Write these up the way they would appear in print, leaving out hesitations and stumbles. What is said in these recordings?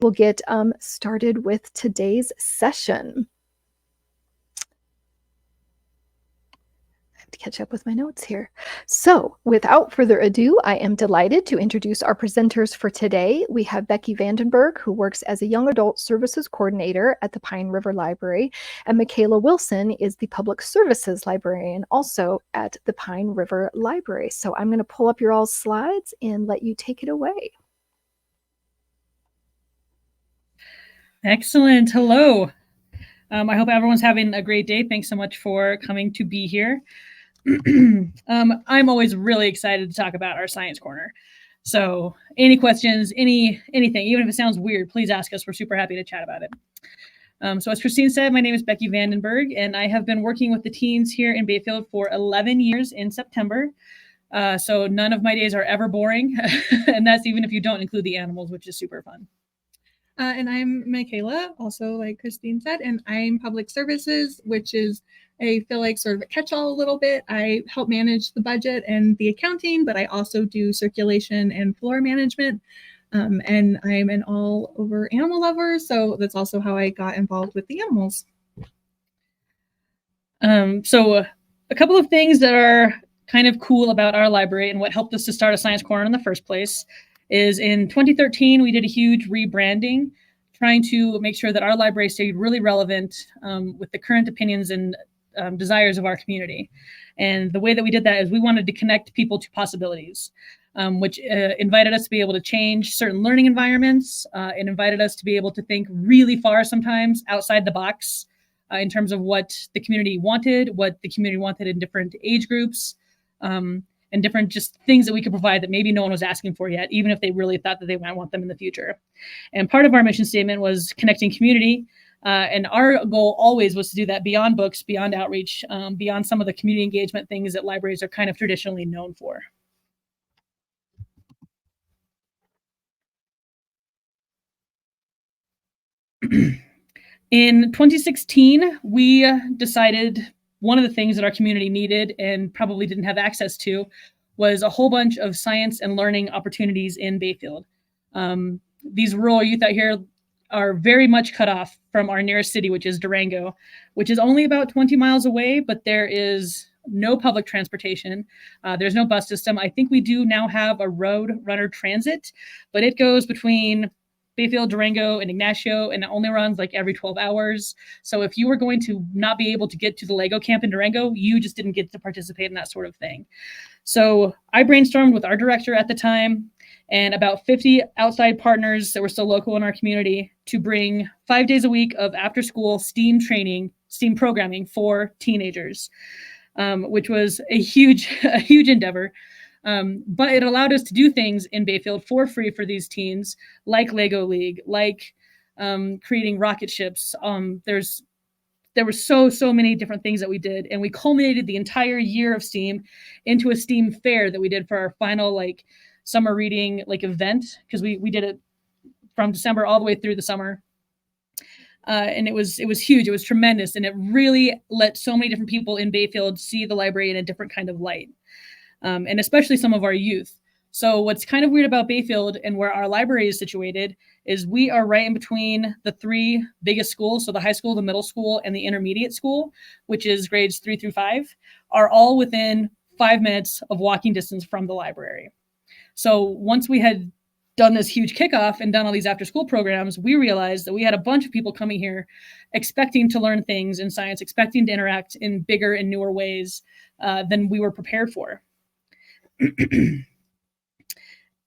We'll get started with today's session. To catch up with my notes here. So without further ado, I am delighted to introduce our presenters for today. We have Becky Vandenberg, who works as a young adult services coordinator at the Pine River Library, and Michaela Wilson is the public services librarian also at the Pine River Library. So I'm going to pull up your all slides and let you take it away. Excellent. Hello. I hope everyone's having a great day. Thanks so much for coming to be here. I'm always really excited to talk about our Science Corner. So any questions, anything, even if it sounds weird, please ask us. We're super happy to chat about it. So as Christine said, my name is Becky Vandenberg, and I have been working with the teens here in Bayfield for 11 years in September. So none of my days are ever boring, and that's even if you don't include the animals, which is super fun. And I'm Michaela, also like Christine said, and I'm public services, which is I feel like sort of a catch-all a little bit. I help manage the budget and the accounting, but I also do circulation and floor management. And I'm an all-over animal lover, so that's also how I got involved with the animals. So a couple of things that are kind of cool about our library and what helped us to start a Science Corner in the first place is in 2013, we did a huge rebranding, trying to make sure that our library stayed really relevant with the current opinions and desires of our community. And the way that we did that is we wanted to connect people to possibilities, which invited us to be able to change certain learning environments. It invited us to be able to think really far sometimes outside the box in terms of what the community wanted in different age groups, and different just things that we could provide that maybe no one was asking for yet, even if they really thought that they might want them in the future. And part of our mission statement was connecting community. And our goal always was to do that beyond books, beyond outreach, beyond some of the community engagement things that libraries are kind of traditionally known for. In 2016, we decided one of the things that our community needed and probably didn't have access to was a whole bunch of science and learning opportunities in Bayfield. These rural youth out here are very much cut off from our nearest city, which is Durango, which is only about 20 miles away, but there is no public transportation. There's no bus system. I think we do now have a road runner transit, but it goes between Bayfield, Durango, and Ignacio, and it only runs like every 12 hours. So if you were going to not be able to get to the Lego camp in Durango, you just didn't get to participate in that sort of thing. So I brainstormed with our director at the time and about 50 outside partners that were still local in our community to bring 5 days a week of after school STEAM training, STEAM programming for teenagers, which was a huge endeavor. But it allowed us to do things in Bayfield for free for these teens, like Lego League, like creating rocket ships. There were so many different things that we did, and we culminated the entire year of STEAM into a STEAM fair that we did for our final like summer reading like event, because we did it from December all the way through the summer. And it was huge. It was tremendous, and it really let so many different people in Bayfield see the library in a different kind of light. And especially some of our youth. So what's kind of weird about Bayfield and where our library is situated is we are right in between the three biggest schools. So the high school, the middle school, and the intermediate school, which is grades 3 through 5, are all within 5 minutes of walking distance from the library. So once we had done this huge kickoff and done all these after school programs, we realized that we had a bunch of people coming here expecting to learn things in science, expecting to interact in bigger and newer ways than we were prepared for.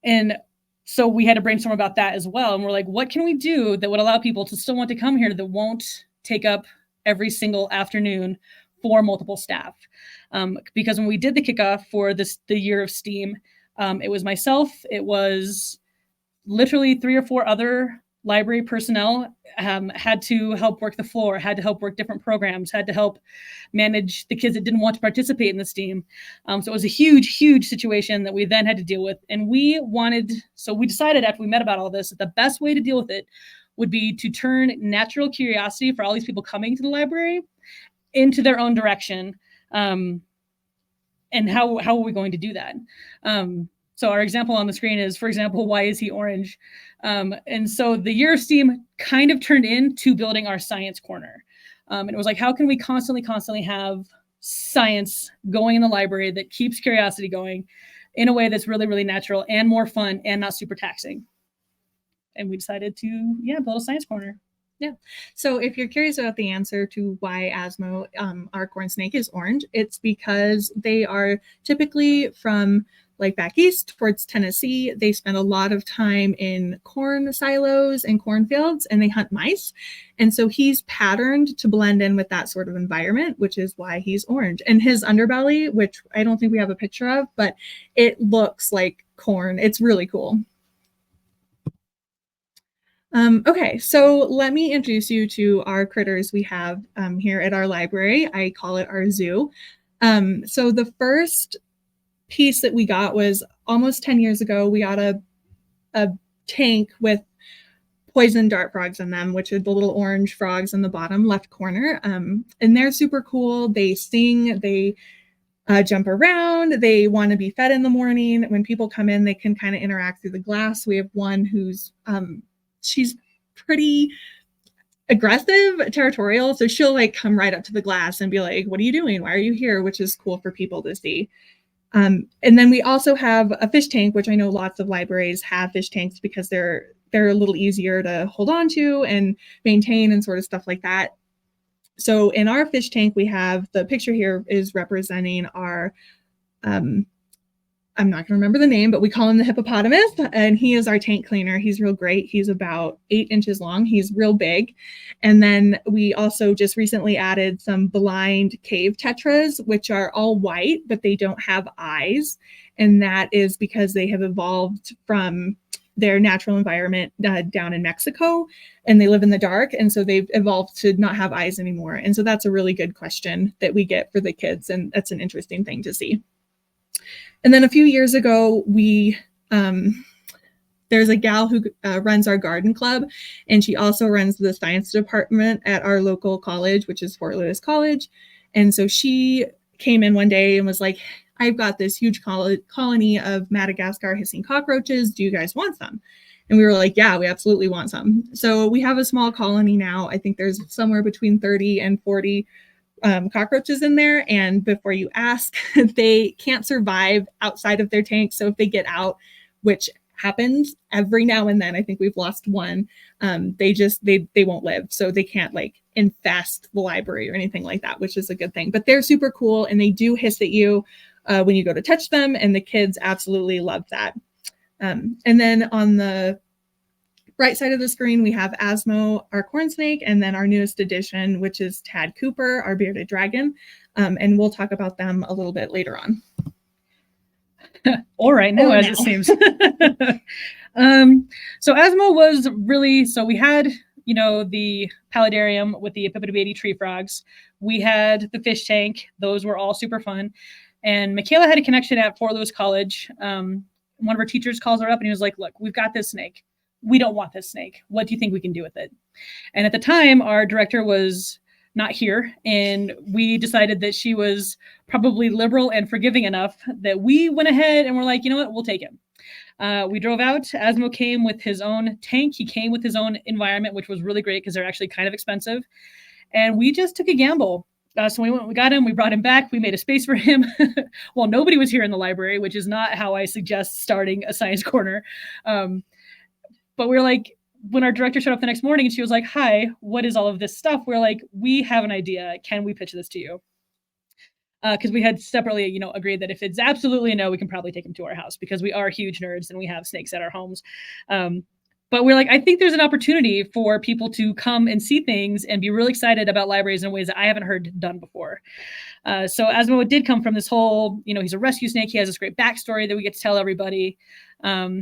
And so we had to brainstorm about that as well. And we're like, what can we do that would allow people to still want to come here that won't take up every single afternoon for multiple staff? Because when we did the kickoff for the year of STEAM, it was myself, it was literally 3 or 4 other library personnel had to help work the floor, had to help work different programs, had to help manage the kids that didn't want to participate in the STEAM. So it was a huge situation that we then had to deal with. And we decided after we met about all this, that the best way to deal with it would be to turn natural curiosity for all these people coming to the library into their own direction. And how are we going to do that? So So our example on the screen is, for example, why is he orange? And so the year of STEAM kind of turned into building our science corner. And it was like, how can we constantly have science going in the library that keeps curiosity going in a way that's really, really natural and more fun and not super taxing? And we decided to, build a science corner. So if you're curious about the answer to why Asmo, our corn snake, is orange, it's because they are typically from like back east towards Tennessee. They spend a lot of time in corn silos and cornfields, and they hunt mice. And so he's patterned to blend in with that sort of environment, which is why he's orange. And his underbelly, which I don't think we have a picture of, but it looks like corn. It's really cool. Okay, so let me introduce you to our critters we have here at our library. I call it our zoo. So the first piece that we got was almost 10 years ago. We got a tank with poison dart frogs in them, which are the little orange frogs in the bottom left corner. And they're super cool. They sing, they jump around, they want to be fed in the morning. When people come in, they can kind of interact through the glass. We have one who's she's pretty aggressive, territorial. So she'll like come right up to the glass and be like, what are you doing? Why are you here? Which is cool for people to see. And then we also have a fish tank, which I know lots of libraries have fish tanks because they're a little easier to hold on to and maintain and sort of stuff like that. So in our fish tank, we have the picture here is representing our I'm not going to remember the name, but we call him the hippopotamus, and he is our tank cleaner. He's real great. He's about 8 inches long. He's real big. And then we also just recently added some blind cave tetras, which are all white, but they don't have eyes. And that is because they have evolved from their natural environment down in Mexico, and they live in the dark. And so they've evolved to not have eyes anymore. And so that's a really good question that we get for the kids. And that's an interesting thing to see. And then a few years ago, there's a gal who runs our garden club, and she also runs the science department at our local college, which is Fort Lewis College. And so she came in one day and was like, I've got this huge colony of Madagascar hissing cockroaches. Do you guys want some? And we were like, yeah, we absolutely want some. So we have a small colony now. I think there's somewhere between 30 and 40 cockroaches in there. And before you ask, they can't survive outside of their tank. So if they get out, which happens every now and then, I think we've lost one, they won't live. So they can't like infest the library or anything like that, which is a good thing. But they're super cool, and they do hiss at you when you go to touch them. And the kids absolutely love that. And then on the right side of the screen, we have Asmo, our corn snake, and then our newest addition, which is Tad Cooper, our bearded dragon. And we'll talk about them a little bit later on. All right, now as it seems. So Asmo was really, so we had, the paludarium with the Epiphyta tree frogs. We had the fish tank. Those were all super fun. And Michaela had a connection at Fort Lewis College. One of our teachers calls her up and he was like, look, we've got this snake. We don't want this snake. What do you think we can do with it? And at the time, our director was not here, and we decided that she was probably liberal and forgiving enough that we went ahead and were like, you know what, we'll take him. We drove out. Asmo came with his own tank. He came with his own environment, which was really great because they're actually kind of expensive. And we just took a gamble. So we got him, we brought him back, we made a space for him. Well, nobody was here in the library, which is not how I suggest starting a science corner. But we were like, when our director showed up the next morning and she was like, hi, what is all of this stuff? We're like, we have an idea. Can we pitch this to you? Because we had separately, agreed that if it's absolutely a no, we can probably take him to our house because we are huge nerds and we have snakes at our homes. But we're like, I think there's an opportunity for people to come and see things and be really excited about libraries in ways that I haven't heard done before. So Asmo did come from this whole, he's a rescue snake. He has this great backstory that we get to tell everybody.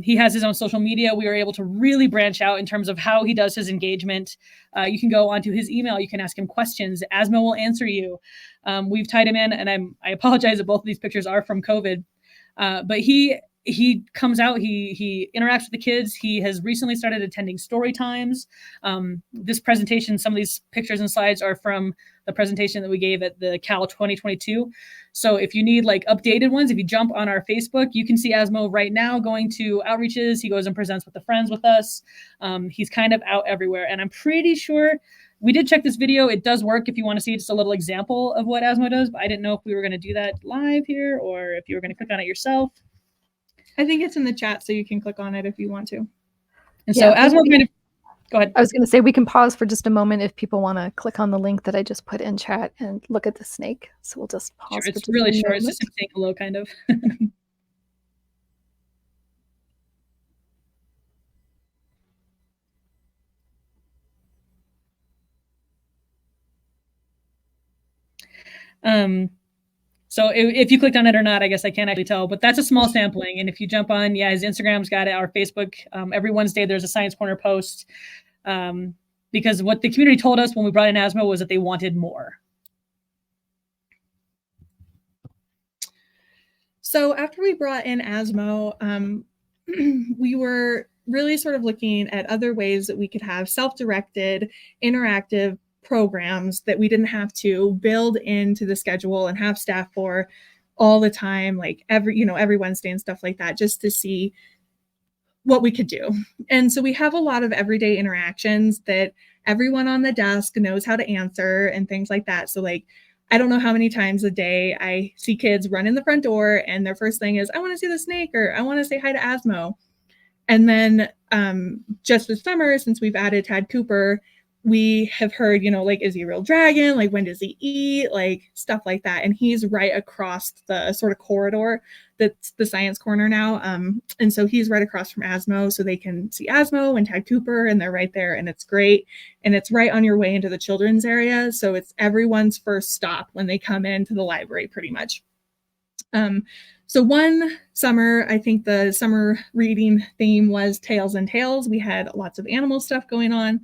He has his own social media. We were able to really branch out in terms of how he does his engagement. You can go onto his email. You can ask him questions. Asmo will answer you. We've tied him in, and I apologize that both of these pictures are from COVID. But he he comes out, he interacts with the kids. He has recently started attending story times. This presentation, some of these pictures and slides are from the presentation that we gave at the Cal 2022. So if you need like updated ones, if you jump on our Facebook, you can see Asmo right now going to outreaches. He goes and presents with the friends with us. He's kind of out everywhere. And I'm pretty sure we did check this video. It does work if you want to see just a little example of what Asmo does, but I didn't know if we were going to do that live here or if you were going to click on it yourself. I think it's in the chat, so you can click on it if you want to. And so as we're kind of, go ahead. I was going to say we can pause for just a moment if people want to click on the link that I just put in chat and look at the snake. So we'll just pause. Sure, for it's just really a short. moment. It's just him saying hello, kind of. So if you clicked on it or not, I guess I can't actually tell, but that's a small sampling. And if you jump on, yeah, his Instagram's got it, our Facebook, every Wednesday there's a Science Corner post. Because what the community told us when we brought in Asmo was that they wanted more. So after we brought in Asmo, we were really sort of looking at other ways that we could have self-directed, interactive programs that we didn't have to build into the schedule and have staff for all the time, like every Wednesday and stuff like that, just to see what we could do. And so we have a lot of everyday interactions that everyone on the desk knows how to answer and things like that. So like, I don't know how many times a day I see kids run in the front door and their first thing is, I want to see the snake, or I want to say hi to Asmo. And then just this summer, since we've added Tad Cooper, we have heard, like, is he a real dragon? Like, when does he eat? Like, stuff like that. And he's right across the sort of corridor that's the Science Corner now. And so he's right across from Asmo, so they can see Asmo and Tad Cooper, and they're right there, and it's great. And it's right on your way into the children's area. So it's everyone's first stop when they come into the library, pretty much. So one summer, I think the summer reading theme was Tails and Tales. We had lots of animal stuff going on.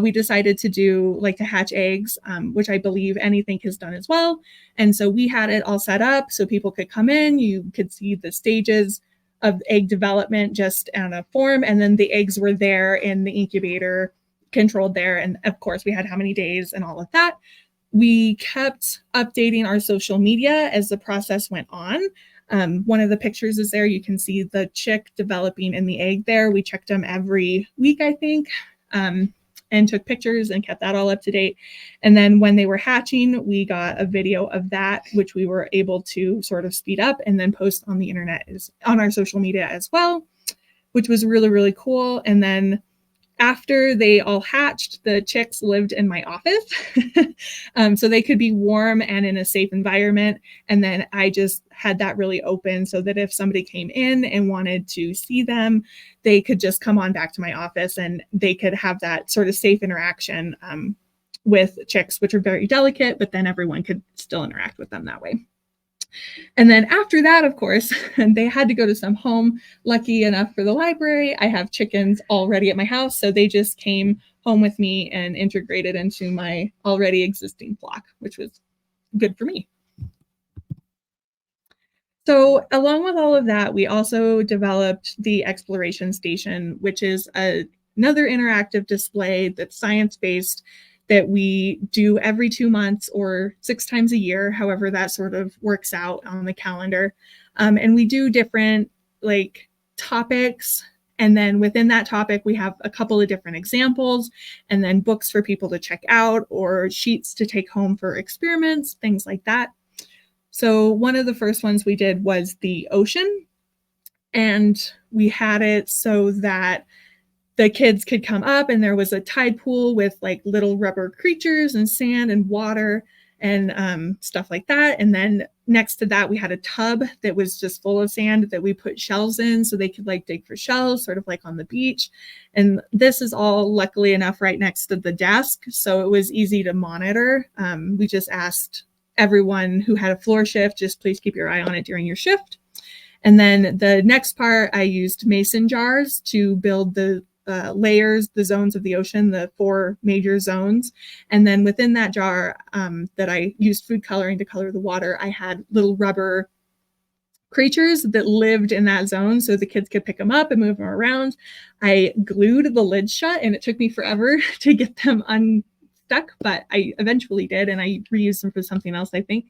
We decided to do to hatch eggs, which I believe Anythink has done as well. And so we had it all set up so people could come in. You could see the stages of egg development just on a form. And then the eggs were there in the incubator, controlled there. And of course, we had how many days and all of that. We kept updating our social media as the process went on. One of the pictures is there. You can see the chick developing in the egg there. We checked them every week, I think. And took pictures and kept that all up to date. And then when they were hatching, we got a video of that, which we were able to sort of speed up and then post on the internet, on our social media as well, which was really, really cool. And then after they all hatched, the chicks lived in my office so they could be warm and in a safe environment. And then I just had that really open so that if somebody came in and wanted to see them, they could just come on back to my office and they could have that sort of safe interaction with chicks, which are very delicate, but then everyone could still interact with them that way. And then after that, of course, they had to go to some home. Lucky enough for the library, I have chickens already at my house. So they just came home with me and integrated into my already existing flock, which was good for me. So along with all of that, we also developed the Exploration Station, which is another interactive display that's science-based that we do every 2 months or 6 times a year, however that sort of works out on the calendar. And we do different topics. And then within that topic, we have a couple of different examples and then books for people to check out or sheets to take home for experiments, things like that. So one of the first ones we did was the ocean. And we had it so that the kids could come up and there was a tide pool with little rubber creatures and sand and water and stuff like that. And then next to that, we had a tub that was just full of sand that we put shells in so they could dig for shells, sort of like on the beach. And this is all luckily enough right next to the desk. So it was easy to monitor. We just asked everyone who had a floor shift, just please keep your eye on it during your shift. And then the next part, I used mason jars to build the layers, the zones of the ocean, the 4 major zones. And then within that jar that I used food coloring to color the water, I had little rubber creatures that lived in that zone so the kids could pick them up and move them around. I glued the lid shut and it took me forever to get them unstuck, but I eventually did, and I reused them for something else, I think.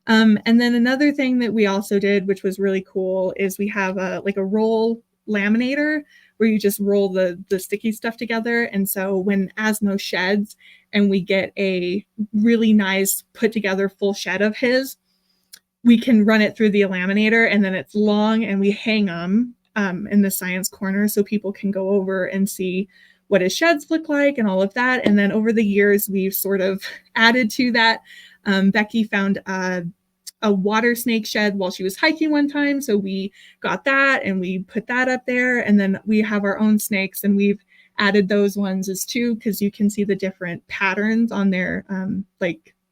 And then another thing that we also did, which was really cool, is we have a roll laminator where you just roll the sticky stuff together. And so when Asmo sheds and we get a really nice put together full shed of his, we can run it through the laminator, and then it's long, and we hang them in the science corner so people can go over and see what his sheds look like and all of that. And then over the years, we've sort of added to that. Becky found a water snake shed while she was hiking one time. So we got that and we put that up there. And then we have our own snakes, and we've added those ones as too, because you can see the different patterns on their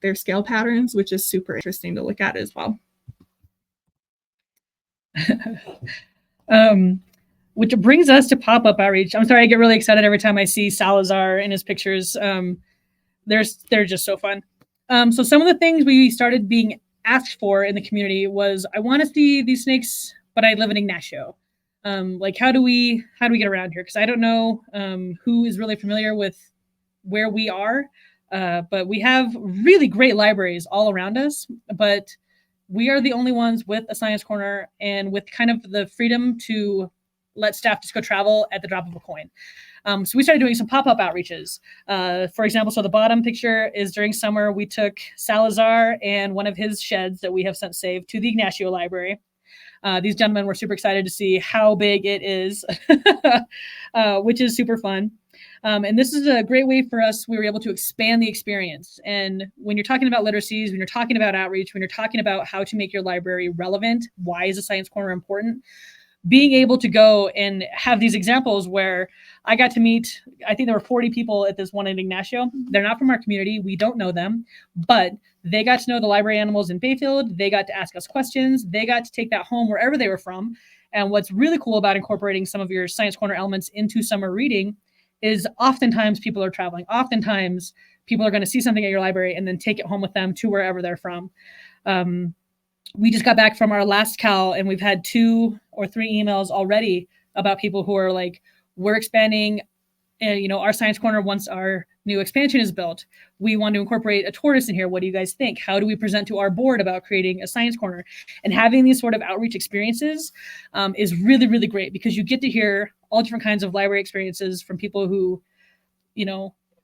their scale patterns, which is super interesting to look at as well. Which brings us to pop-up outreach. I'm sorry, I get really excited every time I see Salazar in his pictures. They're just so fun. So some of the things we started being asked for in the community was, I want to see these snakes, but I live in Ignacio. How do we get around here? Because I don't know who is really familiar with where we are, but we have really great libraries all around us, but we are the only ones with a science corner and with kind of the freedom to let staff just go travel at the drop of a coin. So we started doing some pop-up outreaches. For example, so the bottom picture is during summer, we took Salazar and one of his sheds that we have since saved to the Ignacio Library. These gentlemen were super excited to see how big it is, which is super fun. And this is a great way for us. We were able to expand the experience. And when you're talking about literacies, when you're talking about outreach, when you're talking about how to make your library relevant, why is a science corner important? Being able to go and have these examples where I got to meet, I think there were 40 people at this one in Ignacio. They're not from our community. We don't know them, but they got to know the library animals in Bayfield. They got to ask us questions. They got to take that home wherever they were from. And what's really cool about incorporating some of your Science Corner elements into summer reading is oftentimes people are traveling. Oftentimes people are going to see something at your library and then take it home with them to wherever they're from. We just got back from our last Cal, and we've had 2 or 3 emails already about people who are like, we're expanding, our science corner once our new expansion is built. We want to incorporate a tortoise in here. What do you guys think? How do we present to our board about creating a science corner? And having these sort of outreach experiences is really, really great, because you get to hear all different kinds of library experiences from people who,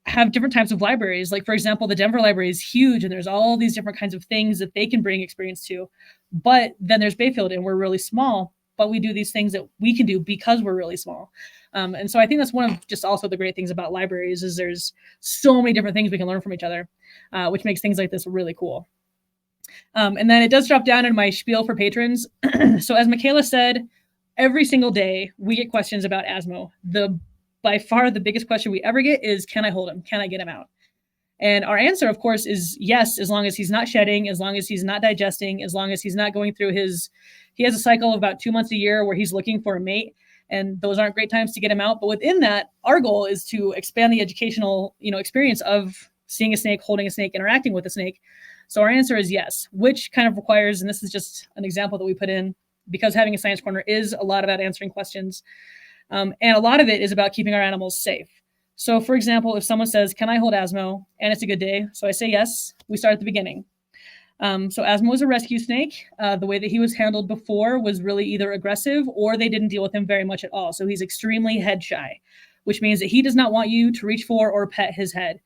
have different types of libraries. Like, for example, the Denver library is huge, and there's all these different kinds of things that they can bring experience to. But then there's Bayfield, and we're really small, but we do these things that we can do because we're really small. And so I think that's one of just also the great things about libraries is there's so many different things we can learn from each other, which makes things like this really cool. And then it does drop down in my spiel for patrons. So as Michaela said, every single day we get questions about Asmo. By far the biggest question we ever get is, can I hold him? Can I get him out? And our answer, of course, is yes, as long as he's not shedding, as long as he's not digesting, as long as he's not going through he has a cycle of about 2 months a year where he's looking for a mate. And those aren't great times to get him out. But within that, our goal is to expand the educational, experience of seeing a snake, holding a snake, interacting with a snake. So our answer is yes, which kind of requires, and this is just an example that we put in, because having a science corner is a lot about answering questions. And a lot of it is about keeping our animals safe. So for example, if someone says, can I hold Asmo? And it's a good day. So I say yes, we start at the beginning. So Asmo is a rescue snake. The way that he was handled before was really either aggressive or they didn't deal with him very much at all. So he's extremely head shy, which means that he does not want you to reach for or pet his head.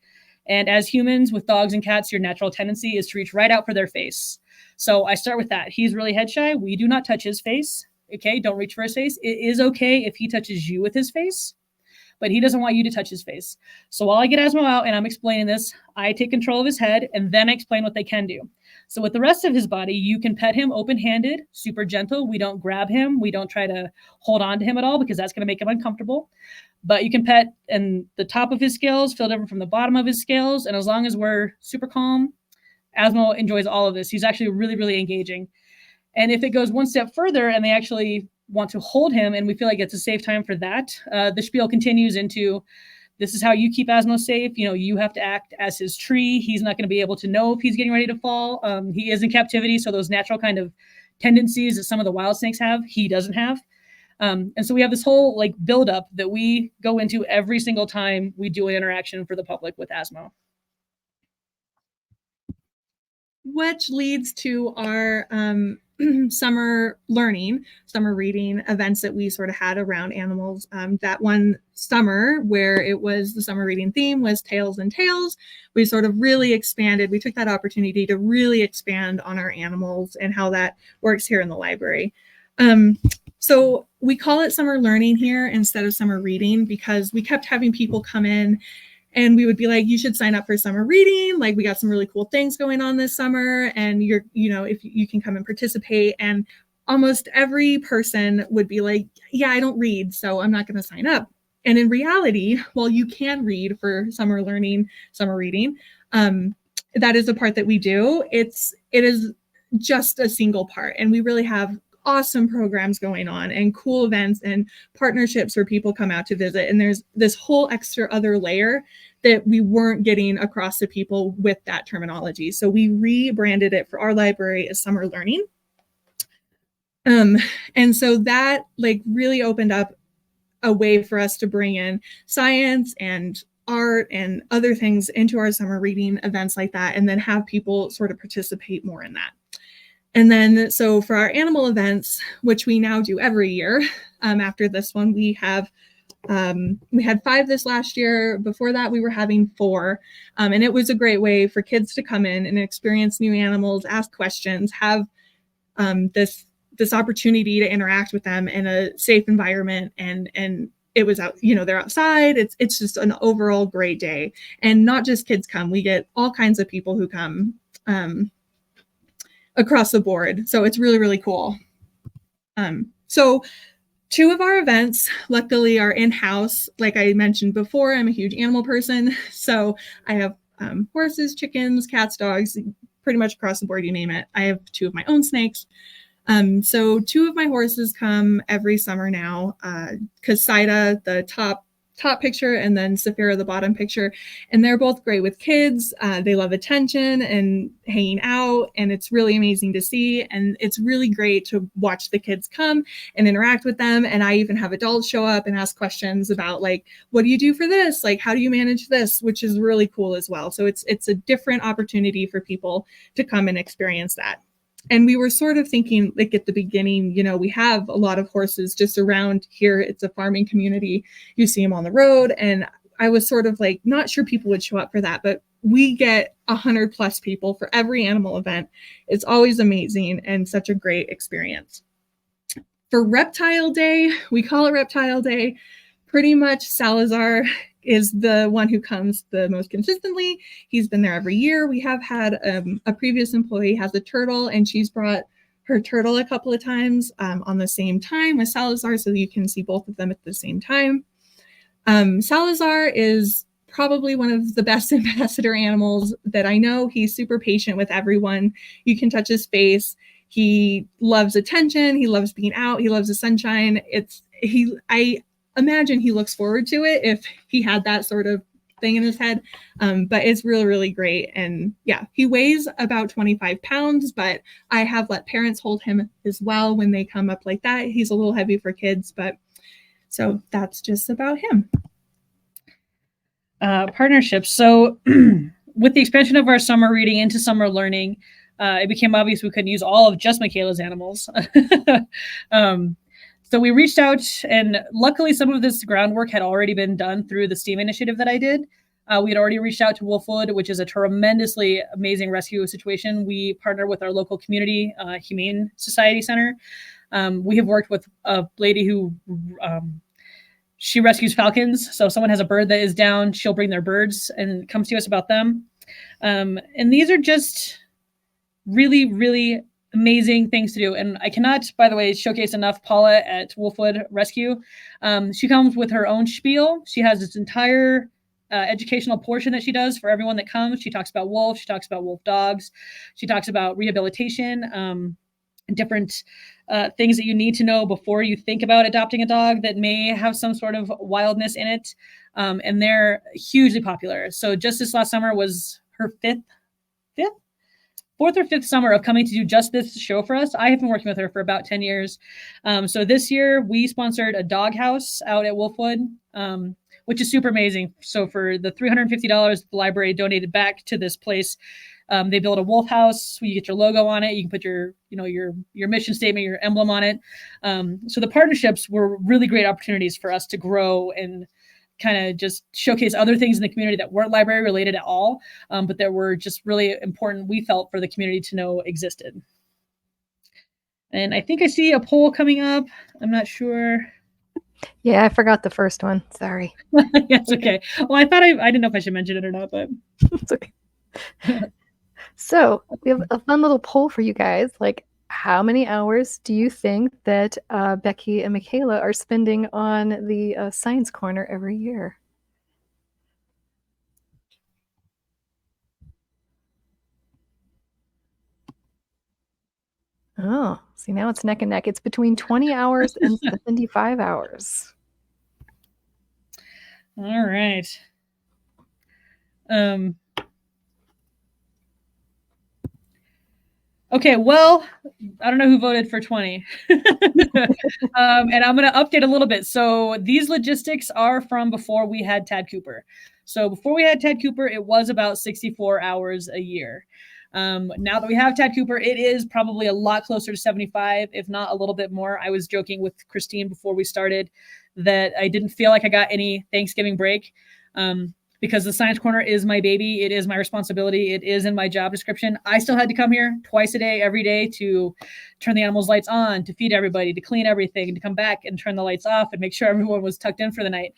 And as humans with dogs and cats, your natural tendency is to reach right out for their face. So I start with that. He's really head shy. We do not touch his face. Okay, don't reach for his face. It is okay if he touches you with his face, but he doesn't want you to touch his face. So while I get Asmo out and I'm explaining this, I take control of his head and then I explain what they can do. So with the rest of his body, you can pet him open-handed, super gentle. We don't grab him. We don't try to hold on to him at all because that's going to make him uncomfortable. But you can pet and the top of his scales feel different from the bottom of his scales. And as long as we're super calm, Asmo enjoys all of this. He's actually really, really engaging. And if it goes one step further and they actually want to hold him and we feel like it's a safe time for that, the spiel continues into, this is how you keep Asmo safe. You have to act as his tree. He's not going to be able to know if he's getting ready to fall. He is in captivity. So those natural kind of tendencies that some of the wild snakes have, he doesn't have. And so we have this whole like buildup that we go into every single time we do an interaction for the public with Asmo. Which leads to our summer reading events that we sort of had around animals. That one summer where it was the summer reading theme was Tales and Tales. We sort of really expanded. We took that opportunity to really expand on our animals and how that works here in the library. So we call it summer learning here instead of summer reading because we kept having people come in and we would be like, you should sign up for summer reading. Like, we got some really cool things going on this summer. And if you can come and participate. And almost every person would be like, yeah, I don't read, so I'm not going to sign up. And in reality, while you can read for summer learning, summer reading, that is a part that we do. It is just a single part. And we really have awesome programs going on and cool events and partnerships where people come out to visit. And there's this whole extra other layer that we weren't getting across to people with that terminology. So we rebranded it for our library as summer learning. And so that like really opened up a way for us to bring in science and art and other things into our summer reading events like that, and then have people sort of participate more in that. And then, so for our animal events, which we now do every year, after this one, we had 5 this last year. Before that, we were having 4. And it was a great way for kids to come in and experience new animals, ask questions, have this opportunity to interact with them in a safe environment. And it was out, they're outside. It's just an overall great day. And not just kids come, we get all kinds of people who come across the board. So it's really, really cool. So 2 of our events, luckily, are in-house. Like I mentioned before, I'm a huge animal person. So I have horses, chickens, cats, dogs, pretty much across the board, you name it. I have 2 of my own snakes. So 2 of my horses come every summer now, Cassida, the top picture, and then Saphira, the bottom picture. And they're both great with kids. They love attention and hanging out, and it's really amazing to see. And it's really great to watch the kids come and interact with them. And I even have adults show up and ask questions about like, what do you do for this? Like, how do you manage this? Which is really cool as well. So it's a different opportunity for people to come and experience that. And we were sort of thinking, like at the beginning, we have a lot of horses just around here. It's a farming community. You see them on the road. And I was sort of like, not sure people would show up for that, but we get 100+ people for every animal event. It's always amazing and such a great experience. For Reptile Day, we call it Reptile Day. Pretty much Salazar is the one who comes the most consistently. He's been there every year. We have had a previous employee has a turtle, and she's brought her turtle a couple of times on the same time with Salazar, so you can see both of them at the same time. Salazar is probably one of the best ambassador animals that I know. He's super patient with everyone. You can touch his face. He loves attention. He loves being out. He loves the sunshine. I imagine he looks forward to it if he had that sort of thing in his head. But it's really, really great. And yeah, he weighs about 25 pounds, but I have let parents hold him as well when they come up like that. He's a little heavy for kids, but so that's just about him. Partnerships. So with the expansion of our summer reading into summer learning, it became obvious we couldn't use all of just Michaela's animals. So we reached out, and luckily some of this groundwork had already been done through the STEAM initiative that I did. We had already reached out to Wolfwood, which is a tremendously amazing rescue situation. We partner with our local community Humane Society Center. We have worked with a lady who she rescues falcons. So if someone has a bird that is down, she'll bring their birds and comes to us about them. And these are just really, really amazing things to do. And I cannot, by the way, showcase enough Paula at Wolfwood Rescue. She comes with her own spiel. She has this entire educational portion that she does for everyone that comes. She talks about wolves. She talks about wolf dogs. She talks about rehabilitation, different things that you need to know before you think about adopting a dog that may have some sort of wildness in it. And they're hugely popular. So just this last summer was her fifth fourth or fifth summer of coming to do just this show for us. I have been working with her for about 10 years. So this year we sponsored a doghouse out at Wolfwood, which is super amazing. So for the $350 the library donated back to this place, they built a wolf house. You get your logo on it. You can put your mission statement, your emblem on it. So the partnerships were really great opportunities for us to grow and kind of just showcase other things in the community that weren't library related at all, but that were just really important, we felt, for the community to know existed. And I think I see a poll coming up. I'm not sure. Yeah, I forgot the first one. Sorry. Yes, okay. Well, I thought I didn't know if I should mention it or not, but It's okay. So we have a fun little poll for you guys. Like, how many hours do you think that Becky and Michaela are spending on the Science Corner every year? Oh, see, now it's neck and neck. It's between 20 hours and 75 hours. all right. Okay, well, I don't know who voted for 20. And I'm going to update a little bit. So these logistics are from before we had Tad Cooper. So before we had Tad Cooper, it was about 64 hours a year. Now that we have Tad Cooper, it is probably a lot closer to 75, if not a little bit more. I was joking with Christine before we started that I didn't feel like I got any Thanksgiving break. Because the Science Corner is my baby. It is my responsibility. It is in my job description. I still had to come here twice a day, every day, to turn the animals' lights on, to feed everybody, to clean everything, to come back and turn the lights off and make sure everyone was tucked in for the night.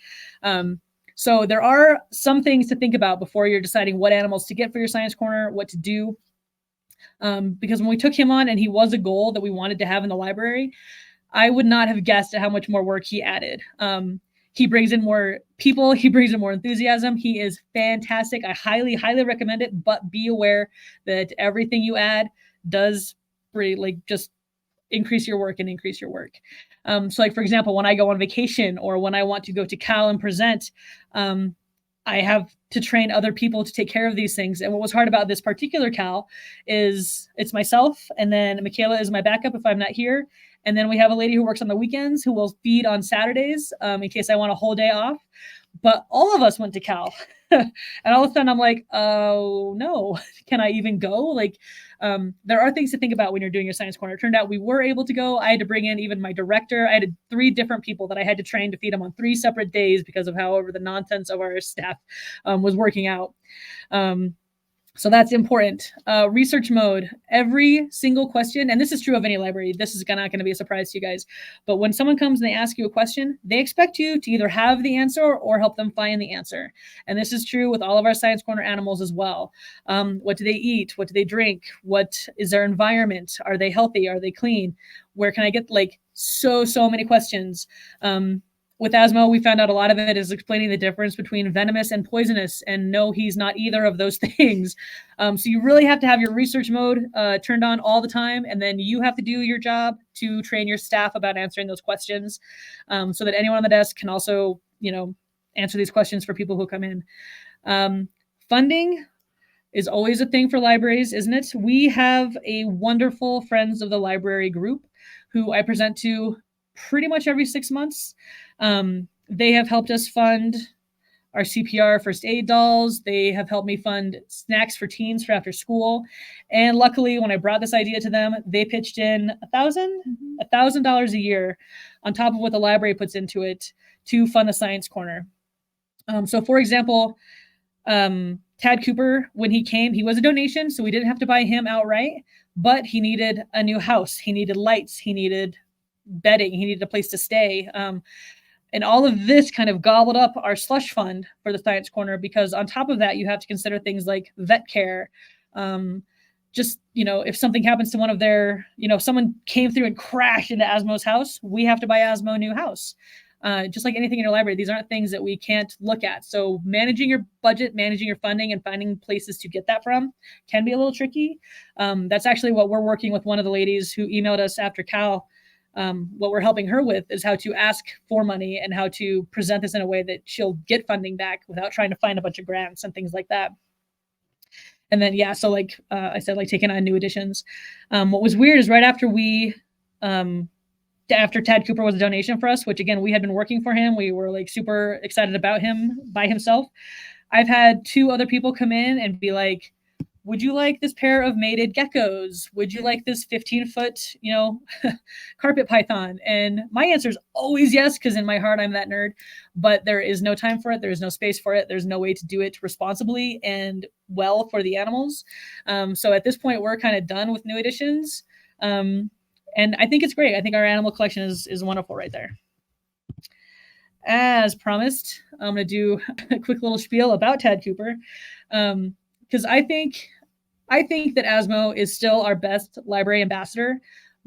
So there are some things to think about before you're deciding what animals to get for your Science Corner, what to do. Because when we took him on and he was a goal that we wanted to have in the library, I would not have guessed at how much more work he added. He brings in more people. He brings in more enthusiasm. He is fantastic. I highly, highly recommend it, but be aware that everything you add does just increase your work and increase your work. So like, for example, when I go on vacation or when I want to go to Cal and present, I have to train other people to take care of these things. And what was hard about this particular Cal is it's myself, and then Michaela is my backup if I'm not here. And then we have a lady who works on the weekends who will feed on Saturdays in case I want a whole day off. But all of us went to Cal. And all of a sudden I'm like, oh no, can I even go? There are things to think about when you're doing your Science Corner. It turned out we were able to go. I had to bring in even my director. I had 3 different people that I had to train to feed them on 3 separate days because of however the nonsense of our staff was working out. So that's important. Research mode, every single question, and this is true of any library, this is not going to be a surprise to you guys, but when someone comes and they ask you a question, they expect you to either have the answer or help them find the answer. And this is true with all of our Science Corner animals as well. What do they eat? What do they drink? What is their environment? Are they healthy? Are they clean? Where can I get so many questions? With Asmo, we found out a lot of it is explaining the difference between venomous and poisonous, and no, he's not either of those things. So you really have to have your research mode turned on all the time, and then you have to do your job to train your staff about answering those questions so that anyone on the desk can also, answer these questions for people who come in. Funding is always a thing for libraries, isn't it? We have a wonderful Friends of the Library group who I present to pretty much every 6 months. They have helped us fund our CPR first aid dolls. They have helped me fund snacks for teens for after school. And luckily, when I brought this idea to them, they pitched in $1,000 a year on top of what the library puts into it to fund the Science Corner. So for example, Tad Cooper, when he came, he was a donation, so we didn't have to buy him outright, but he needed a new house. He needed lights. He needed bedding. He needed a place to stay. And all of this kind of gobbled up our slush fund for the Science Corner, because on top of that, you have to consider things like vet care. If something happens to one of their, if someone came through and crashed into Asmo's house, we have to buy Asmo a new house. Just like anything in your library, these aren't things that we can't look at. So managing your budget, managing your funding, and finding places to get that from can be a little tricky. That's actually what we're working with one of the ladies who emailed us after Cal. What we're helping her with is how to ask for money and how to present this in a way that she'll get funding back without trying to find a bunch of grants and things like that. And then, yeah, so like I said, like taking on new additions. What was weird is right after after Tad Cooper was a donation for us, which again, we had been working for him. We were like super excited about him by himself. I've had 2 other people come in and be like, would you like this pair of mated geckos? Would you like this 15-foot, carpet python? And my answer is always yes, because in my heart, I'm that nerd, but there is no time for it. There is no space for it. There's no way to do it responsibly and well for the animals. So at this point, we're kind of done with new additions. And I think it's great. I think our animal collection is wonderful right there. As promised, I'm going to do a quick little spiel about Tad Cooper, because I think that Asmo is still our best library ambassador,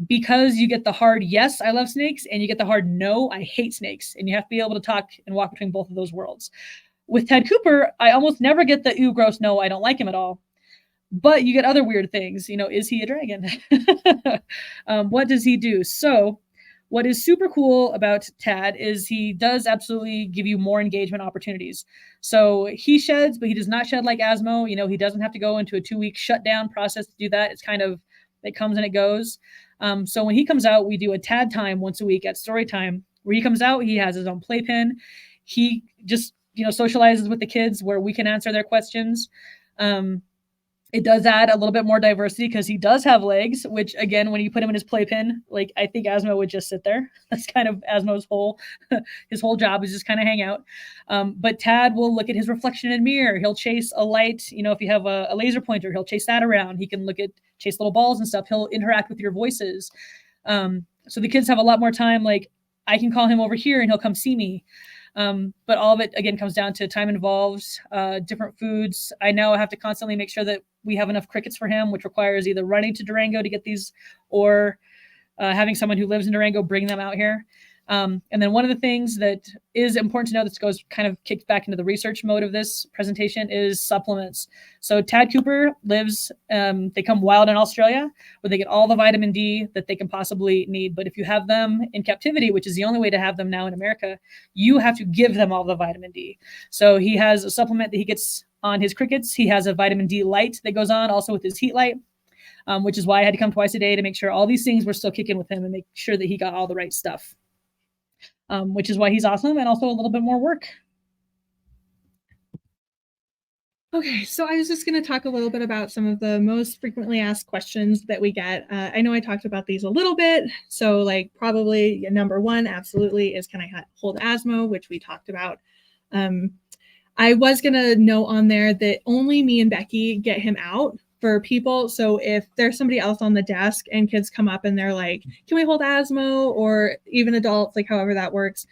because you get the hard yes, I love snakes, and you get the hard no, I hate snakes, and you have to be able to talk and walk between both of those worlds. With Tad Cooper, I almost never get the ew, gross, no, I don't like him at all. But you get other weird things. Is he a dragon? What does he do? So what is super cool about Tad is he does absolutely give you more engagement opportunities. So he sheds, but he does not shed like Asmo. He doesn't have to go into a 2-week shutdown process to do that. It's kind of, it comes and it goes. So when he comes out, we do a Tad time once a week at story time, where he comes out, he has his own playpen. He just, socializes with the kids where we can answer their questions. It does add a little bit more diversity because he does have legs, which again, when you put him in his playpen, like I think Asmo would just sit there. That's kind of Asmo's his whole job is just kind of hang out. But Tad will look at his reflection in a mirror. He'll chase a light. If you have a laser pointer, he'll chase that around. He can chase little balls and stuff. He'll interact with your voices. So the kids have a lot more time. Like I can call him over here and he'll come see me. But all of it, again, comes down to time involved, different foods. I now have to constantly make sure that we have enough crickets for him, which requires either running to Durango to get these or having someone who lives in Durango bring them out here. And then one of the things that is important to know that goes kind of kicked back into the research mode of this presentation is supplements. So Tad Cooper lives, they come wild in Australia where they get all the vitamin D that they can possibly need. But if you have them in captivity, which is the only way to have them now in America, you have to give them all the vitamin D. So he has a supplement that he gets on his crickets. He has a vitamin D light that goes on also with his heat light, which is why I had to come twice a day to make sure all these things were still kicking with him and make sure that he got all the right stuff. Which is why he's awesome and also a little bit more work. Okay, so I was just going to talk a little bit about some of the most frequently asked questions that we get. I know I talked about these a little bit. So like probably number one, absolutely, is can I hold Asmo, which we talked about. I was going to note on there that only me and Becky get him out for people. So if there's somebody else on the desk and kids come up and they're like, can we hold Asmo, or even adults, like however that works,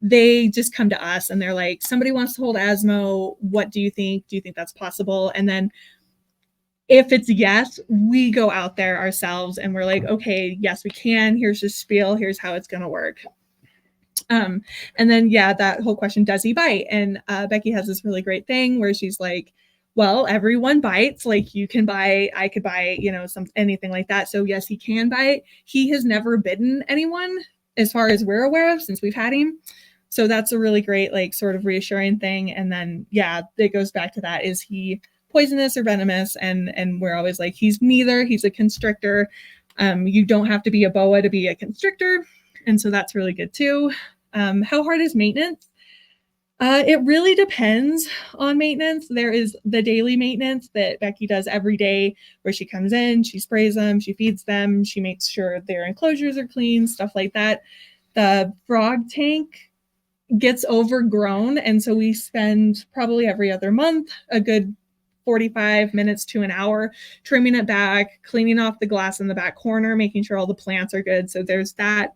they just come to us and they're like, somebody wants to hold Asmo. What do you think? Do you think that's possible? And then if it's yes, we go out there ourselves and we're like, okay, yes, we can. Here's the spiel. Here's how it's going to work. And then, yeah, that whole question, does he bite? And Becky has this really great thing where she's like, well, everyone bites. Like you can bite, I could bite, anything like that. So yes, he can bite. He has never bitten anyone as far as we're aware of since we've had him. So that's a really great, like sort of reassuring thing. And then, yeah, it goes back to that. Is he poisonous or venomous? And we're always like, he's neither. He's a constrictor. You don't have to be a boa to be a constrictor. And so that's really good too. How hard is maintenance? It really depends on maintenance. There is the daily maintenance that Becky does every day where she comes in, she sprays them, she feeds them, she makes sure their enclosures are clean, stuff like that. The frog tank gets overgrown, and so we spend probably every other month a good 45 minutes to an hour trimming it back, cleaning off the glass in the back corner, making sure all the plants are good. So there's that.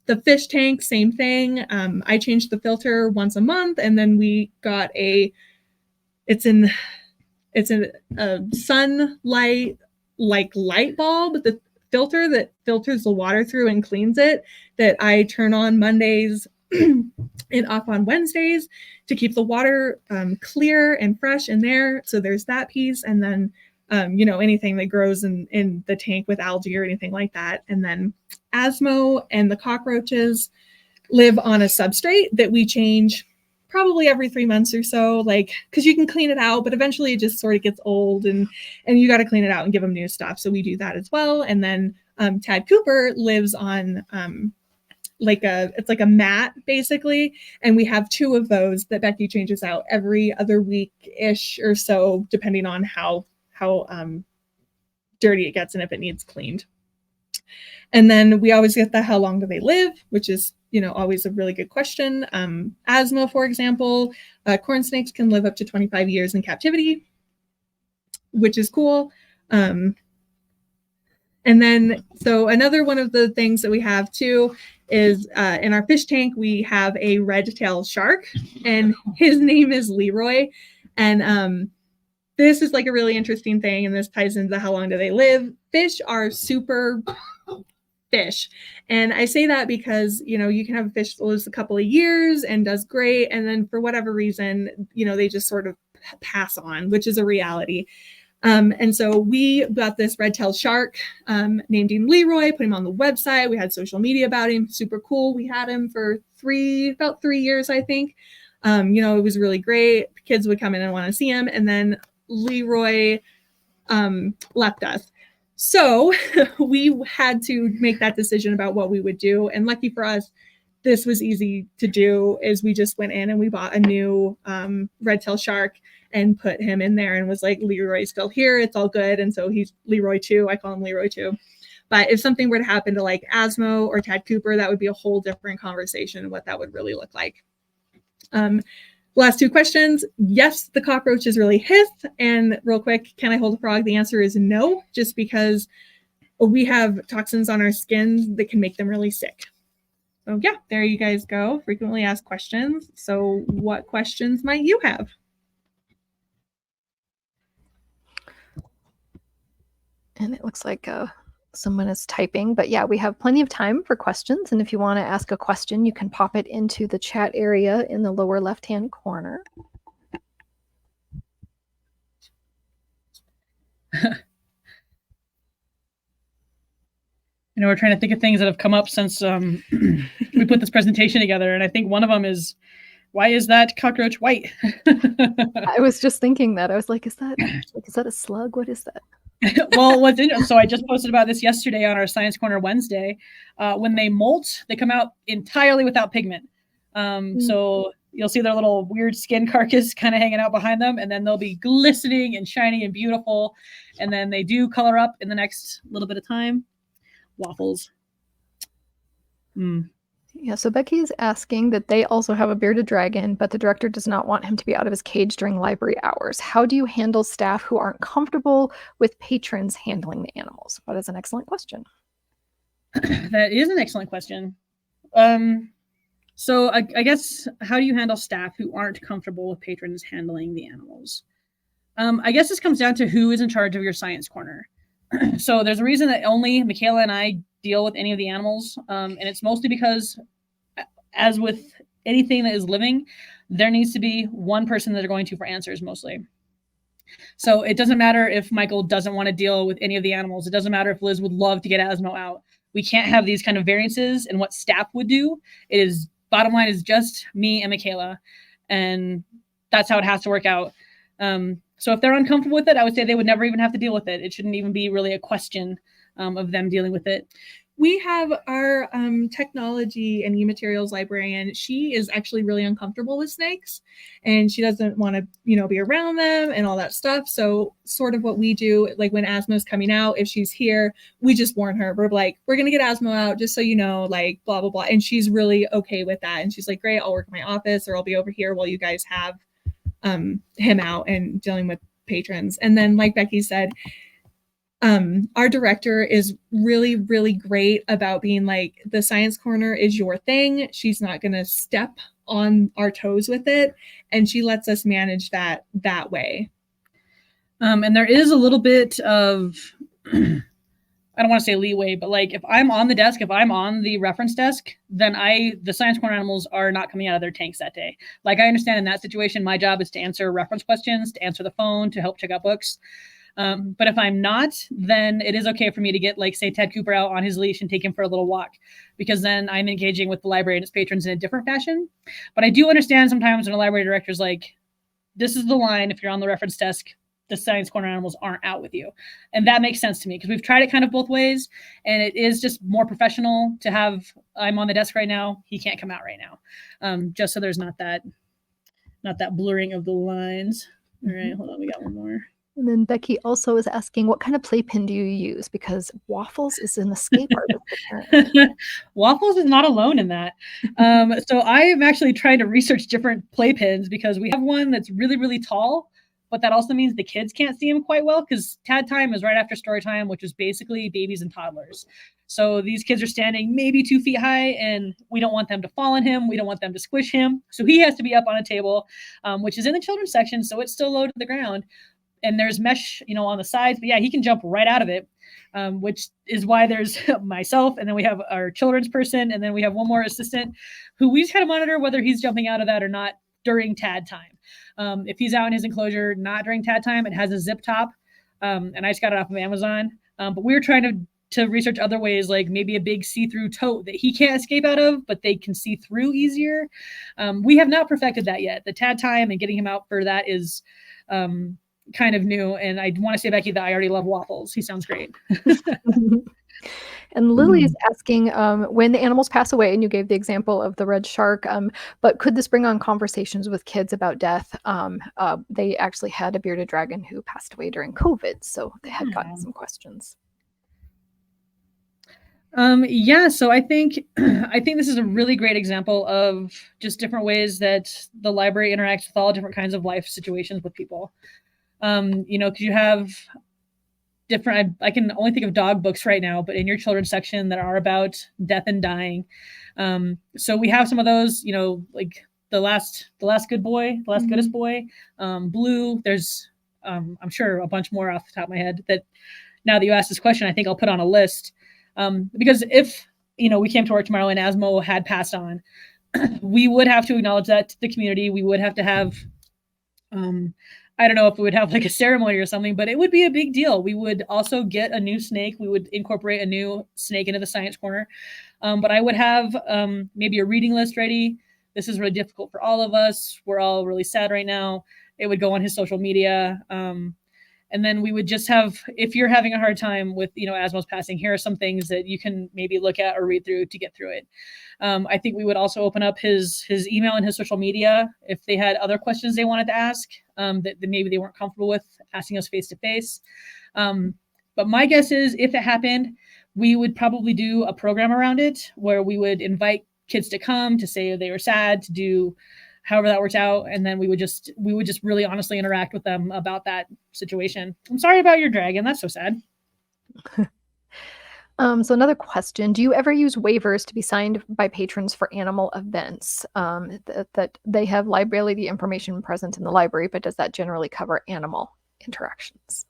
The fish tank, same thing. I changed the filter once a month, and then we got it's a sunlight like light bulb, the filter that filters the water through and cleans it, that I turn on Mondays and off on Wednesdays to keep the water clear and fresh in there. So there's that piece. And then anything that grows in the tank with algae or anything like that. And then Asmo and the cockroaches live on a substrate that we change probably every 3 months or so, like, because you can clean it out, but eventually it just sort of gets old and you got to clean it out and give them new stuff. So we do that as well. And then Tad Cooper lives on it's like a mat basically, and we have 2 of those that Becky changes out every other week-ish or so, depending on how dirty it gets and if it needs cleaned. And then we always get the how long do they live, which is, always a really good question. Asthma, for example, corn snakes can live up to 25 years in captivity, which is cool. And then, so another one of the things that we have too is in our fish tank, we have a red-tailed shark, and his name is Leroy. And this is like a really interesting thing, and this ties into how long do they live. Fish are super fish. And I say that because, you can have a fish that lives a couple of years and does great. And then for whatever reason, they just sort of pass on, which is a reality. And so we got this red-tailed shark, named him Leroy, put him on the website. We had social media about him, super cool. We had him for about 3 years, I think. It was really great. Kids would come in and want to see him. And then Leroy left us. So we had to make that decision about what we would do. And lucky for us, this was easy to do, is we just went in and we bought a new red-tailed shark and put him in there and was like, Leroy's still here. It's all good. And so he's Leroy too. I call him Leroy too. But if something were to happen to like Asmo or Tad Cooper, that would be a whole different conversation, what that would really look like. Last 2 questions. Yes, the cockroaches really hiss. And real quick, can I hold a frog? The answer is no, just because we have toxins on our skins that can make them really sick. So yeah, there you guys go. Frequently asked questions. So what questions might you have? And it looks like someone is typing, but yeah, we have plenty of time for questions. And if you want to ask a question, you can pop it into the chat area in the lower left-hand corner. We're trying to think of things that have come up since we put this presentation together. And I think one of them is, why is that cockroach white? I was just thinking that. I was like, is that a slug? What is that? Well, so I just posted about this yesterday on our Science Corner Wednesday. When they molt, they come out entirely without pigment. So you'll see their little weird skin carcass kind of hanging out behind them, and then they'll be glistening and shiny and beautiful. And then they do color up in the next little bit of time. Waffles. Yeah, so Becky is asking that they also have a bearded dragon, but the director does not want him to be out of his cage during library hours. How do you handle staff who aren't comfortable with patrons handling the animals? That is an excellent question. That is an excellent question. So I guess, how do you handle staff who aren't comfortable with patrons handling the animals? I guess this comes down to who is in charge of your Science Corner. So there's a reason that only Michaela and I deal with any of the animals. And it's mostly because, as with anything that is living, there needs to be one person that they're going to for answers mostly. So it doesn't matter if Michael doesn't want to deal with any of the animals. It doesn't matter if Liz would love to get Asmo out. We can't have these kind of variances in what staff would do. It is, bottom line is just me and Michaela. And that's how it has to work out. So if they're uncomfortable with it, I would say they would never even have to deal with it. It shouldn't even be really a question of them dealing with it. We have our technology and e-materials librarian. She is actually really uncomfortable with snakes, and she doesn't want to, be around them and all that stuff. So sort of what we do, like when Asmo's coming out, if she's here, we just warn her. We're like, we're going to get Asmo out, just so you know, like blah, blah, blah. And she's really okay with that. And she's like, great, I'll work in my office, or I'll be over here while you guys have him out and dealing with patrons. And then, like Becky said, our director is really, really great about being like, the Science Corner is your thing. She's not going to step on our toes with it. And she lets us manage that way. And there is a little bit of, I don't want to say leeway, but like if I'm on the desk, if I'm on the reference desk, then the Science Corner animals are not coming out of their tanks that day. Like I understand in that situation, my job is to answer reference questions, to answer the phone, to help check out books. But if I'm not, then it is okay for me to get, like, say, Ted Cooper out on his leash and take him for a little walk, because then I'm engaging with the library and its patrons in a different fashion. But I do understand sometimes when a library director is like, this is the line, if you're on the reference desk, the Science Corner animals aren't out with you. And that makes sense to me because we've tried it kind of both ways, and it is just more professional to have, I'm on the desk right now, he can't come out right now. Just so there's not that blurring of the lines. All right, hold on, we got one more. And then Becky also is asking, what kind of playpen do you use? Because Waffles is an escape artist, apparently. Waffles is not alone in that. So I am actually trying to research different playpens because we have one that's really, really tall, but that also means the kids can't see him quite well because Tad time is right after story time, which is basically babies and toddlers. So these kids are standing maybe 2 feet high, and we don't want them to fall on him. We don't want them to squish him. So he has to be up on a table, which is in the children's section. So it's still low to the ground. And there's mesh, on the sides. But yeah, he can jump right out of it, which is why there's myself. And then we have our children's person. And then we have one more assistant who we just kind of monitor whether he's jumping out of that or not during Tad time. If he's out in his enclosure, not during Tad time, it has a zip top. And I just got it off of Amazon. But we were trying to research other ways, like maybe a big see-through tote that he can't escape out of, but they can see through easier. We have not perfected that yet. The Tad time and getting him out for that is kind of new. And I want to say, Becky, that I already love Waffles. He sounds great. And Lily is asking, when the animals pass away, and you gave the example of the red shark, but could this bring on conversations with kids about death? They actually had a bearded dragon who passed away during COVID, so they had gotten some questions. Yeah, so I think this is a really great example of just different ways that the library interacts with all different kinds of life situations with people. Because you have different, I can only think of dog books right now, but in your children's section that are about death and dying. So we have some of those, like the last good boy, the last goodest boy, Blue. There's, I'm sure a bunch more off the top of my head that now that you asked this question, I think I'll put on a list. Because if, we came to work tomorrow and Asmo had passed on, we would have to acknowledge that to the community. We would have to have, I don't know if we would have like a ceremony or something, but it would be a big deal. We would also get a new snake. We would incorporate a new snake into the Science Corner. But I would have maybe a reading list ready. This is really difficult for all of us. We're all really sad right now. It would go on his social media. And then we would just have, if you're having a hard time with, Asmo's passing, here are some things that you can maybe look at or read through to get through it. I think we would also open up his email and his social media if they had other questions they wanted to ask that maybe they weren't comfortable with asking us face to face. But my guess is if it happened, we would probably do a program around it where we would invite kids to come to say they were sad, to do however that worked out. And then we would just really honestly interact with them about that situation. I'm sorry about your dragon. That's so sad. So another question, do you ever use waivers to be signed by patrons for animal events? That they have liability information present in the library, but does that generally cover animal interactions?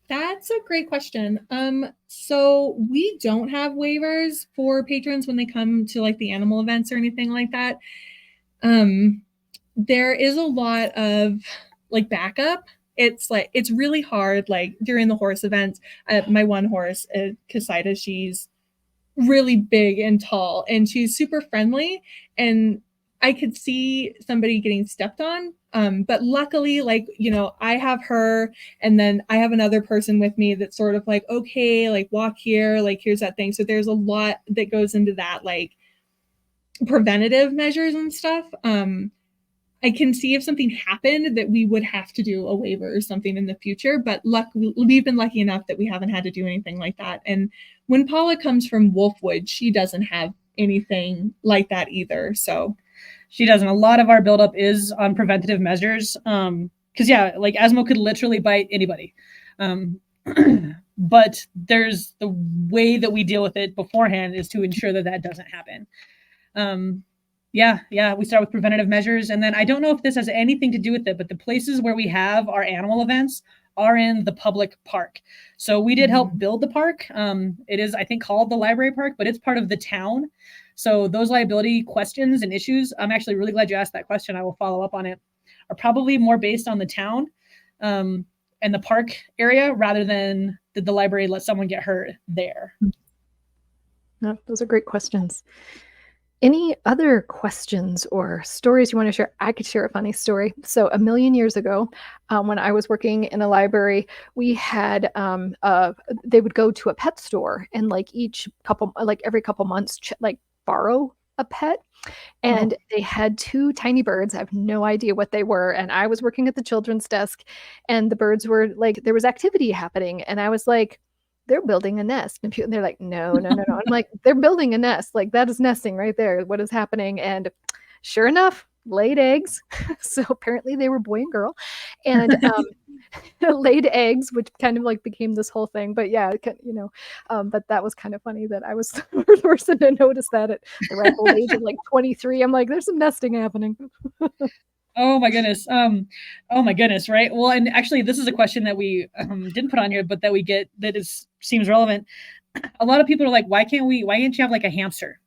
That's a great question. So we don't have waivers for patrons when they come to like the animal events or anything like that. There is a lot of like backup. It's really hard, like during the horse events. My one horse, Cassida, she's really big and tall and she's super friendly, and I could see somebody getting stepped on. But luckily, I have her, and then I have another person with me that's sort of like, okay, like walk here, like here's that thing. So there's a lot that goes into that, like preventative measures and stuff. I can see if something happened that we would have to do a waiver or something in the future, but we've been lucky enough that we haven't had to do anything like that. And when Paula comes from Wolfwood, she doesn't have anything like that either. So she doesn't. A lot of our buildup is on preventative measures. Because like Asmo could literally bite anybody. But there's the way that we deal with it beforehand is to ensure that doesn't happen. We start with preventative measures. And then I don't know if this has anything to do with it, but the places where we have our animal events are in the public park. So we did help build the park. It is, I think, called the library park, but it's part of the town. So those liability questions and issues, I'm actually really glad you asked that question. I will follow up on it, are probably more based on the town. and the park area rather than did the library let someone get hurt there? No, those are great questions. Any other questions or stories you want to share? I could share a funny story. So a million years ago, when I was working in a library, we had they would go to a pet store and like every couple months, like borrow a pet. And they had two tiny birds. I have no idea what they were. And I was working at the children's desk, and the birds were like, there was activity happening. And I was like, they're building a nest. And they're like, no, no, no, no. I'm like, they're building a nest. Like, that is nesting right there. What is happening? And sure enough, laid eggs. So apparently they were boy and girl. And laid eggs, which kind of like became this whole thing. But yeah, but that was kind of funny that I was the first person to notice that at the ripe old age of like 23. I'm like, there's some nesting happening. Oh my goodness. Oh my goodness. Right. Well, and actually this is a question that we didn't put on here, but that we get that seems relevant. A lot of people are like, why can't you have like a hamster?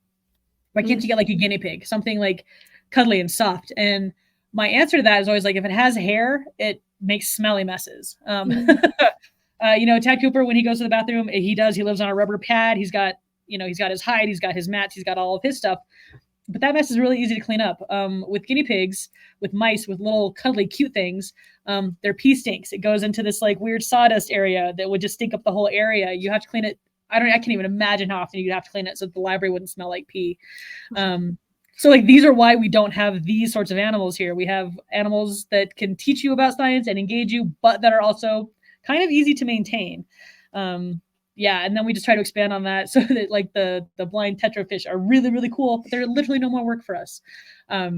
Why can't you get like a guinea pig, something like cuddly and soft? And my answer to that is always like, if it has hair, it makes smelly messes. Tad Cooper, when he goes to the bathroom, he lives on a rubber pad. He's got his hide, he's got his mats, he's got all of his stuff. But that mess is really easy to clean up. With guinea pigs, with mice, with little cuddly cute things, their pee stinks. It goes into this like weird sawdust area that would just stink up the whole area. You have to clean it. I can't even imagine how often you'd have to clean it so that the library wouldn't smell like pee. So like these are why we don't have these sorts of animals here. We have animals that can teach you about science and engage you, but that are also kind of easy to maintain. And then we just try to expand on that so that like the blind tetra fish are really, really cool, but they're literally no more work for us. Wow,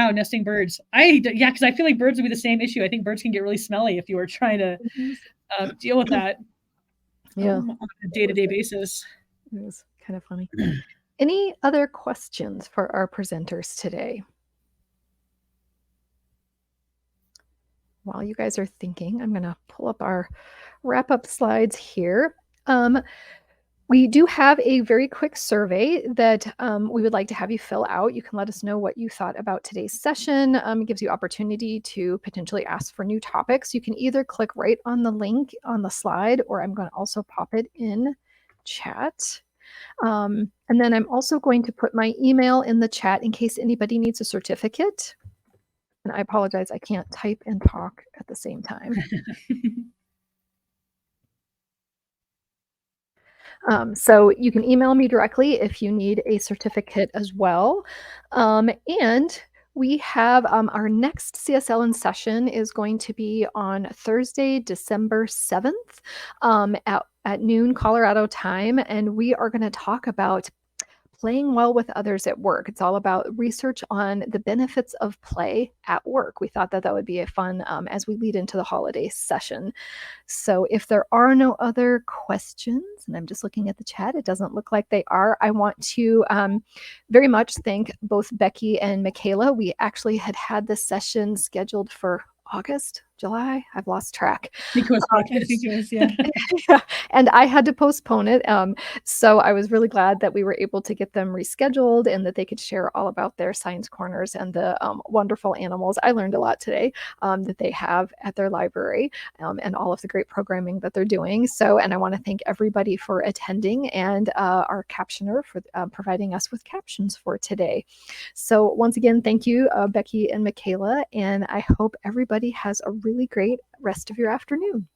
nesting birds. Because I feel like birds would be the same issue. I think birds can get really smelly if you were trying to deal with that on a day-to-day basis. It was kind of funny. Any other questions for our presenters today? While you guys are thinking, I'm going to pull up our wrap-up slides here. We do have a very quick survey that we would like to have you fill out. You can let us know what you thought about today's session. It gives you opportunity to potentially ask for new topics. You can either click right on the link on the slide, or I'm going to also pop it in chat. And then I'm also going to put my email in the chat in case anybody needs a certificate. And I apologize, I can't type and talk at the same time. So you can email me directly if you need a certificate as well. And we have our next CSL in session is going to be on Thursday, December 7th at noon Colorado time. And we are going to talk about playing well with others at work. It's all about research on the benefits of play at work. We thought that would be a fun as we lead into the holiday session. So if there are no other questions, and I'm just looking at the chat, it doesn't look like they are. I want to very much thank both Becky and Michaela. We actually had this session scheduled for August, July, I've lost track. I think it was, yeah. Yeah. And I had to postpone it. So I was really glad that we were able to get them rescheduled and that they could share all about their science corners and the wonderful animals. I learned a lot today that they have at their library and all of the great programming that they're doing. So, and I want to thank everybody for attending and our captioner for providing us with captions for today. So once again, thank you, Becky and Michaela, and I hope everybody has a really great rest of your afternoon.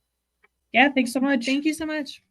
Yeah, thanks so much. Thank you so much.